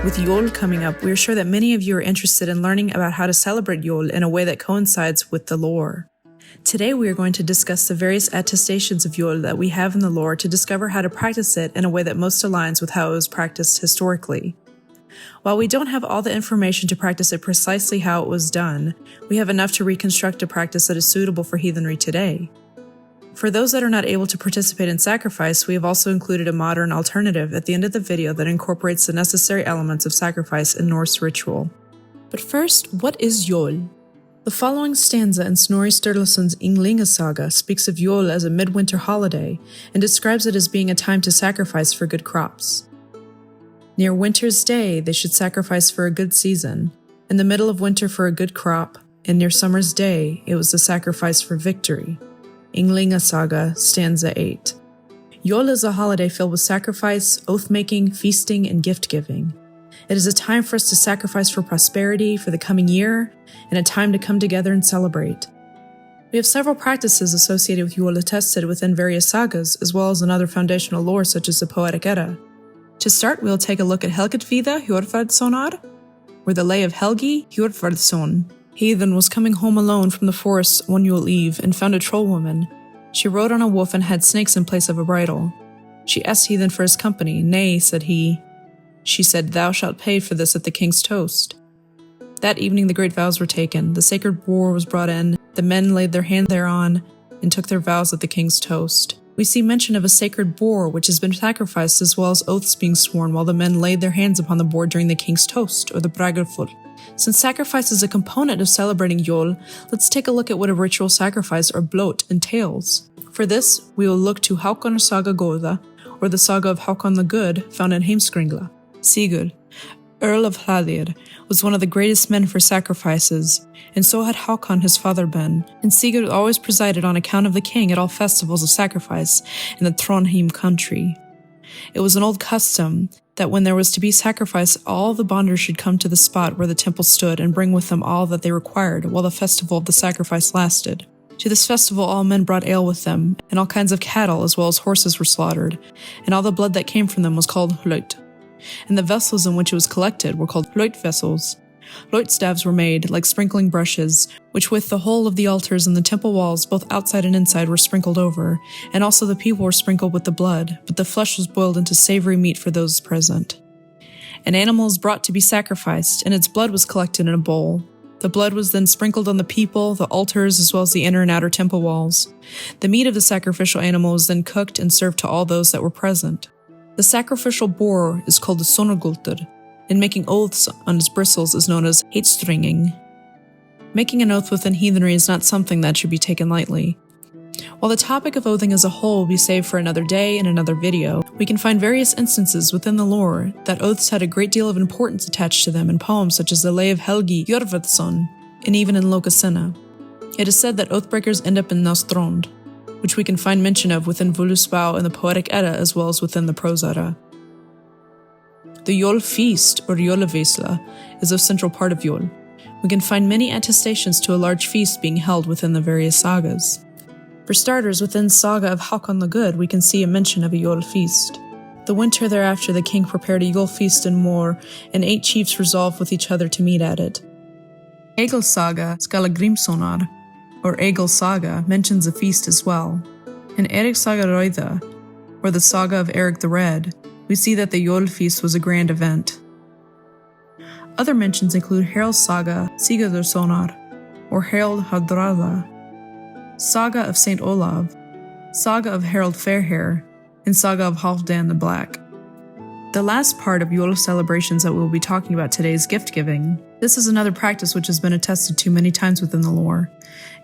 With Yule coming up, we are sure that many of you are interested in learning about how to celebrate Yule in a way that coincides with the lore. Today we are going to discuss the various attestations of Yule that we have in the lore to discover how to practice it in a way that most aligns with how it was practiced historically. While we don't have all the information to practice it precisely how it was done, we have enough to reconstruct a practice that is suitable for heathenry today. For those that are not able to participate in sacrifice, we have also included a modern alternative at the end of the video that incorporates the necessary elements of sacrifice in Norse ritual. But first, what is Yule? The following stanza in Snorri Sturluson's Ynglinga saga speaks of Yule as a midwinter holiday and describes it as being a time to sacrifice for good crops. Near winter's day, they should sacrifice for a good season, in the middle of winter for a good crop, and near summer's day, it was the sacrifice for victory. Ynglinga Saga, stanza 8. Yule is a holiday filled with sacrifice, oath-making, feasting, and gift-giving. It is a time for us to sacrifice for prosperity for the coming year, and a time to come together and celebrate. We have several practices associated with Yule attested within various sagas, as well as in other foundational lore such as the Poetic Edda. To start, we'll take a look at Helgitvíða Hjörvardssonar, or the Lay of Helgi Hjörvardsson. Heathen was coming home alone from the forest one Yule Eve and found a troll woman. She rode on a wolf and had snakes in place of a bridle. She asked Heathen for his company. Nay, said he. She said, Thou shalt pay for this at the king's toast. That evening the great vows were taken. The sacred boar was brought in. The men laid their hand thereon and took their vows at the king's toast. We see mention of a sacred boar which has been sacrificed, as well as oaths being sworn while the men laid their hands upon the boar during the king's toast, or the bragarfull. Since sacrifice is a component of celebrating Yule, let's take a look at what a ritual sacrifice, or blót, entails. For this, we will look to Hákon's saga Góða, or the saga of Hákon the Good, found in Heimskringla. Sigurd, Earl of Hlaðir, was one of the greatest men for sacrifices, and so had Hákon his father been, and Sigurd always presided on account of the king at all festivals of sacrifice in the Trondheim country. It was an old custom that when there was to be sacrifice, all the bonders should come to the spot where the temple stood and bring with them all that they required while the festival of the sacrifice lasted. To this festival all men brought ale with them, and all kinds of cattle as well as horses were slaughtered, and all the blood that came from them was called blót. And the vessels in which it was collected were called blót vessels. Blót staves were made, like sprinkling brushes, which with the whole of the altars and the temple walls, both outside and inside, were sprinkled over, and also the people were sprinkled with the blood, but the flesh was boiled into savory meat for those present. An animal was brought to be sacrificed, and its blood was collected in a bowl. The blood was then sprinkled on the people, the altars, as well as the inner and outer temple walls. The meat of the sacrificial animal was then cooked and served to all those that were present. The sacrificial boar is called the sonargultur, and making oaths on its bristles is known as heitstringing. Making an oath within heathenry is not something that should be taken lightly. While the topic of oathing as a whole will be saved for another day and another video, we can find various instances within the lore that oaths had a great deal of importance attached to them in poems such as the Lay of Helgi Hjörvardsson, and even in Lokasenna. It is said that oathbreakers end up in Nástrond, which we can find mention of within Völuspá in the Poetic Edda as well as within the Prose Edda. The Yule feast, or Jólaveisla, is a central part of Yule. We can find many attestations to a large feast being held within the various sagas. For starters, within Saga of Hákon the Good, we can see a mention of a Yule feast. The winter thereafter, the king prepared a Yule feast in Mor, and 8 chiefs resolved with each other to meet at it. Egil Saga Skallagrímssonar, or Egil Saga, mentions a feast as well. In Erik Saga Rauða, or the Saga of Eric the Red, we see that the Yule feast was a grand event. Other mentions include Harald's Saga Sigurðarsonar, or Harald Hardrada, Saga of Saint Olav, Saga of Harald Fairhair, and Saga of Halfdan the Black. The last part of Yule celebrations that we will be talking about today is gift-giving. This is another practice which has been attested to many times within the lore.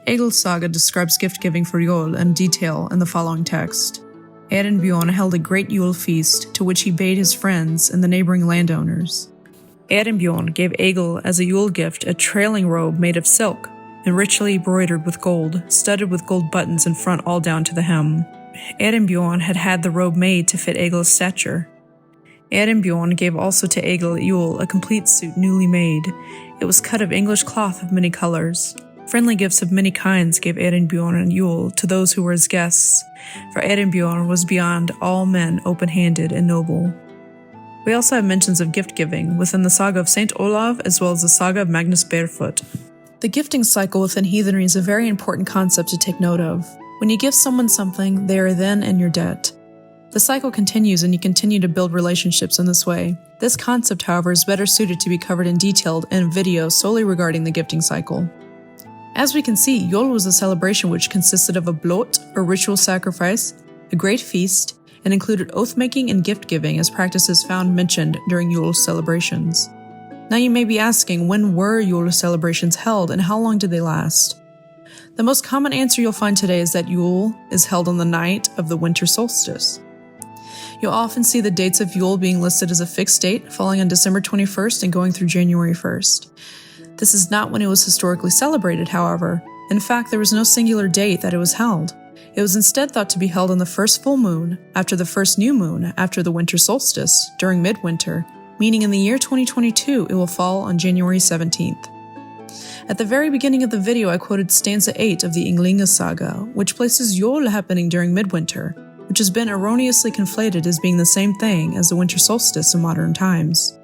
Egil's Saga describes gift-giving for Yule in detail in the following text. Erenbjorn held a great Yule feast, to which he bade his friends and the neighboring landowners. Erenbjorn gave Egil as a Yule gift a trailing robe made of silk, and richly embroidered with gold, studded with gold buttons in front all down to the hem. Erenbjorn had had the robe made to fit Egil's stature. Erenbjorn gave also to Egil at Yule a complete suit newly made. It was cut of English cloth of many colors. Friendly gifts of many kinds gave Erenbjorn and Yule to those who were his guests, for Erenbjorn was beyond all men open-handed and noble. We also have mentions of gift-giving within the saga of Saint Olav as well as the saga of Magnus Barefoot. The gifting cycle within heathenry is a very important concept to take note of. When you give someone something, they are then in your debt. The cycle continues and you continue to build relationships in this way. This concept, however, is better suited to be covered in detail in a video solely regarding the gifting cycle. As we can see, Yule was a celebration which consisted of a blót, or ritual sacrifice, a great feast, and included oath-making and gift-giving as practices found mentioned during Yule celebrations. Now you may be asking, when were Yule celebrations held and how long did they last? The most common answer you'll find today is that Yule is held on the night of the winter solstice. You'll often see the dates of Yule being listed as a fixed date, falling on December 21st and going through January 1st. This is not when it was historically celebrated, however. In fact, there was no singular date that it was held. It was instead thought to be held on the first full moon, after the first new moon, after the winter solstice, during midwinter, meaning in the year 2022 it will fall on January 17th. At the very beginning of the video I quoted stanza 8 of the Ynglinga saga, which places Yule happening during midwinter, which has been erroneously conflated as being the same thing as the winter solstice in modern times.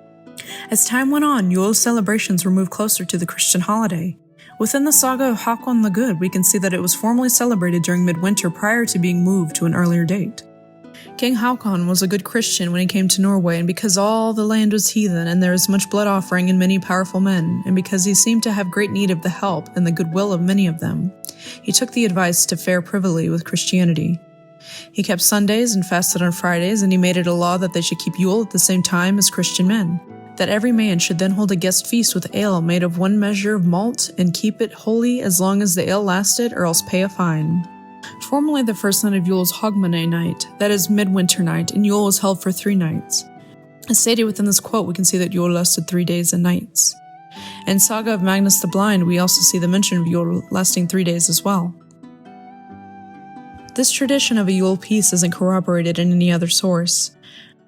As time went on, Yule celebrations were moved closer to the Christian holiday. Within the saga of Håkon the Good, we can see that it was formally celebrated during midwinter prior to being moved to an earlier date. King Håkon was a good Christian when he came to Norway, and because all the land was heathen and there was much blood offering and many powerful men, and because he seemed to have great need of the help and the goodwill of many of them, he took the advice to fare privily with Christianity. He kept Sundays and fasted on Fridays, and he made it a law that they should keep Yule at the same time as Christian men, that every man should then hold a guest feast with ale made of 1 measure of malt, and keep it holy as long as the ale lasted, or else pay a fine. Formerly the first night of Yule is Hogmanay night, that is midwinter night, and Yule was held for 3 nights. As stated within this quote, we can see that Yule lasted 3 days and nights. In Saga of Magnus the Blind, we also see the mention of Yule lasting 3 days as well. This tradition of a Yule peace isn't corroborated in any other source.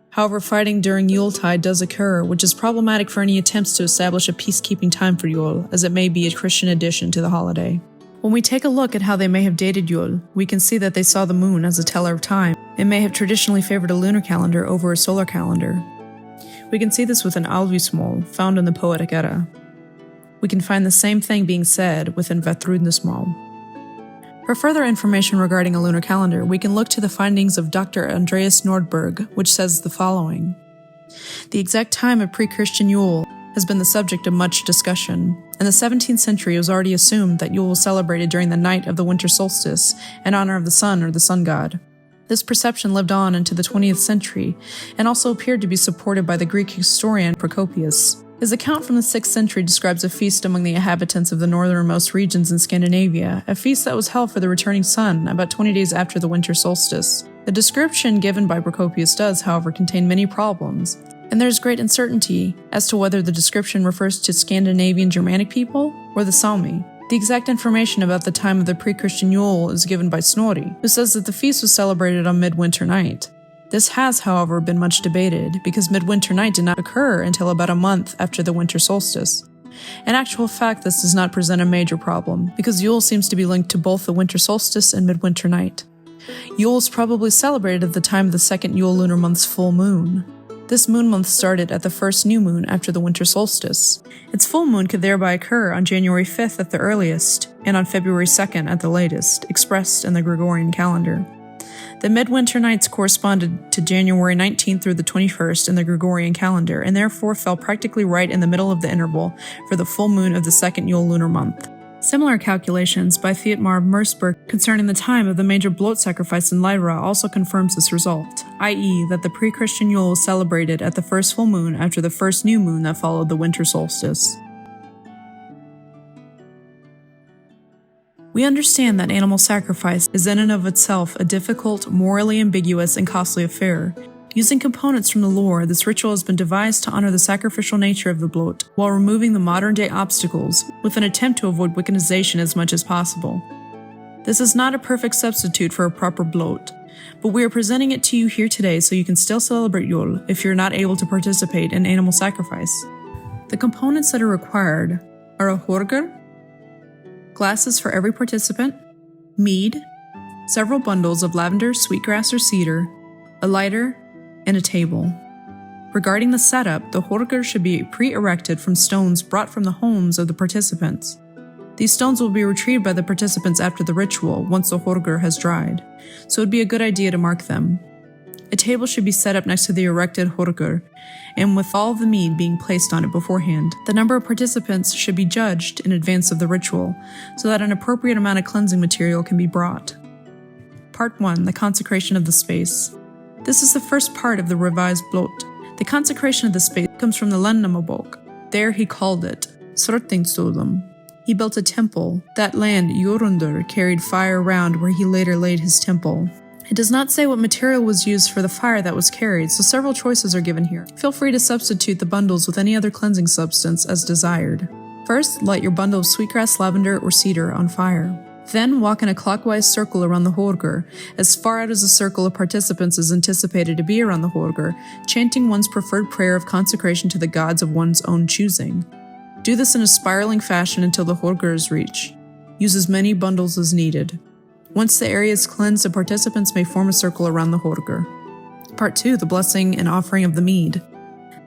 However, fighting during Yuletide does occur, which is problematic for any attempts to establish a peacekeeping time for Yule, as it may be a Christian addition to the holiday. When we take a look at how they may have dated Yule, we can see that they saw the moon as a teller of time, and may have traditionally favored a lunar calendar over a solar calendar. We can see this within Alvismál, found in the Poetic Edda. We can find the same thing being said within Vatrudnismál. For further information regarding a lunar calendar, we can look to the findings of Dr. Andreas Nordberg, which says the following. The exact time of pre-Christian Yule has been the subject of much discussion. In the 17th century, it was already assumed that Yule was celebrated during the night of the winter solstice in honor of the sun or the sun god. This perception lived on into the 20th century and also appeared to be supported by the Greek historian Procopius. His account from the 6th century describes a feast among the inhabitants of the northernmost regions in Scandinavia, a feast that was held for the returning sun about 20 days after the winter solstice. The description given by Procopius does, however, contain many problems, and there is great uncertainty as to whether the description refers to Scandinavian Germanic people or the Sami. The exact information about the time of the pre-Christian Yule is given by Snorri, who says that the feast was celebrated on midwinter night. This has, however, been much debated, because midwinter night did not occur until about a month after the winter solstice. In actual fact, this does not present a major problem, because Yule seems to be linked to both the winter solstice and midwinter night. Yule is probably celebrated at the time of the second Yule lunar month's full moon. This moon month started at the first new moon after the winter solstice. Its full moon could thereby occur on January 5th at the earliest, and on February 2nd at the latest, expressed in the Gregorian calendar. The midwinter nights corresponded to January 19th through the 21st in the Gregorian calendar, and therefore fell practically right in the middle of the interval for the full moon of the second Yule lunar month. Similar calculations by Thietmar Mersberg concerning the time of the major blót sacrifice in Lyra also confirms this result, i.e. that the pre-Christian Yule was celebrated at the first full moon after the first new moon that followed the winter solstice. We understand that animal sacrifice is in and of itself a difficult, morally ambiguous, and costly affair. Using components from the lore, this ritual has been devised to honor the sacrificial nature of the blót, while removing the modern-day obstacles, with an attempt to avoid Wiccanization as much as possible. This is not a perfect substitute for a proper blót, but we are presenting it to you here today so you can still celebrate Yule if you're not able to participate in animal sacrifice. The components that are required are a horger, glasses for every participant, mead, several bundles of lavender, sweetgrass, or cedar, a lighter, and a table. Regarding the setup, the horgur should be pre-erected from stones brought from the homes of the participants. These stones will be retrieved by the participants after the ritual, once the horgur has dried, so it would be a good idea to mark them. A table should be set up next to the erected horgur, and with all the mead being placed on it beforehand. The number of participants should be judged in advance of the ritual, so that an appropriate amount of cleansing material can be brought. Part 1. The consecration of the space. This is the first part of the revised blót. The consecration of the space comes from the Landnámabók. There he called it Sörtingsstólum. He built a temple. That land, Jörundur, carried fire around where he later laid his temple. It does not say what material was used for the fire that was carried, so several choices are given here. Feel free to substitute the bundles with any other cleansing substance as desired. First, light your bundle of sweetgrass, lavender, or cedar on fire. Then walk in a clockwise circle around the horgur, as far out as the circle of participants is anticipated to be around the horgur, chanting one's preferred prayer of consecration to the gods of one's own choosing. Do this in a spiraling fashion until the horgur is reached. Use as many bundles as needed. Once the area is cleansed, the participants may form a circle around the horgur. Part 2. The blessing and offering of the mead.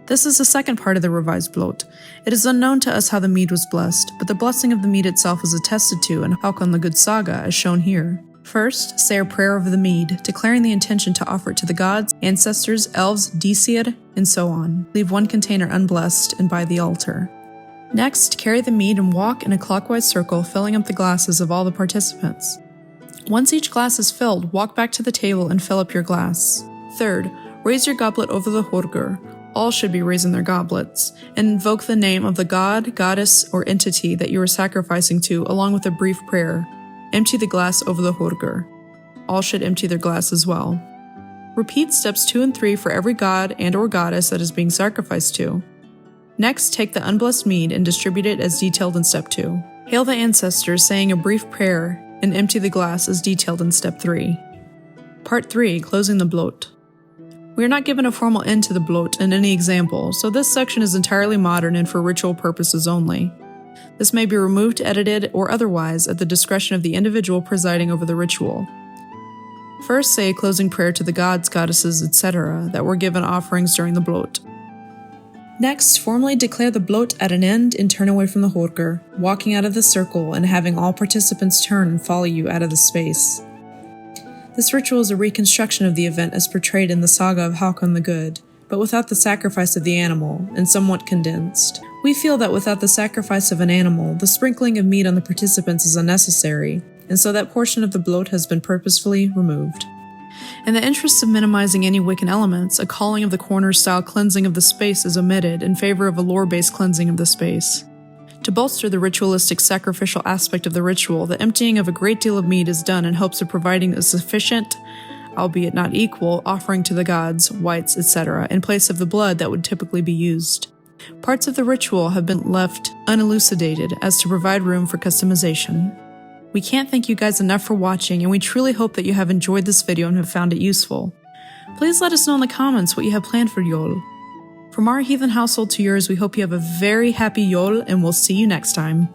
This is the second part of the revised blót. It is unknown to us how the mead was blessed, but the blessing of the mead itself is attested to in Hákon the Good saga, as shown here. First, say a prayer over the mead, declaring the intention to offer it to the gods, ancestors, elves, disir, and so on. Leave one container unblessed and by the altar. Next, carry the mead and walk in a clockwise circle, filling up the glasses of all the participants. Once each glass is filled, walk back to the table and fill up your glass. Third, raise your goblet over the horgur. All should be raising their goblets, and invoke the name of the god, goddess, or entity that you are sacrificing to, along with a brief prayer. Empty the glass over the horgur. All should empty their glass as well. Repeat steps 2 and 3 for every god and or goddess that is being sacrificed to. Next, take the unblessed mead and distribute it as detailed in step 2. Hail the ancestors, saying a brief prayer, and empty the glass as detailed in step 3. Part 3. Closing the blót. We are not given a formal end to the blót in any example, so this section is entirely modern and for ritual purposes only. This may be removed, edited, or otherwise at the discretion of the individual presiding over the ritual. First, say a closing prayer to the gods, goddesses, etc. that were given offerings during the blót. Next, formally declare the blót at an end and turn away from the horgur, walking out of the circle and having all participants turn and follow you out of the space. This ritual is a reconstruction of the event as portrayed in the saga of Hákon the Good, but without the sacrifice of the animal, and somewhat condensed. We feel that without the sacrifice of an animal, the sprinkling of meat on the participants is unnecessary, and so that portion of the blót has been purposefully removed. In the interest of minimizing any Wiccan elements, a calling of the corner-style cleansing of the space is omitted in favor of a lore-based cleansing of the space. To bolster the ritualistic sacrificial aspect of the ritual, the emptying of a great deal of meat is done in hopes of providing a sufficient, albeit not equal, offering to the gods, whites, etc., in place of the blood that would typically be used. Parts of the ritual have been left unelucidated as to provide room for customization. We can't thank you guys enough for watching, and we truly hope that you have enjoyed this video and have found it useful. Please let us know in the comments what you have planned for Yule. From our heathen household to yours, we hope you have a very happy Yule, and we'll see you next time.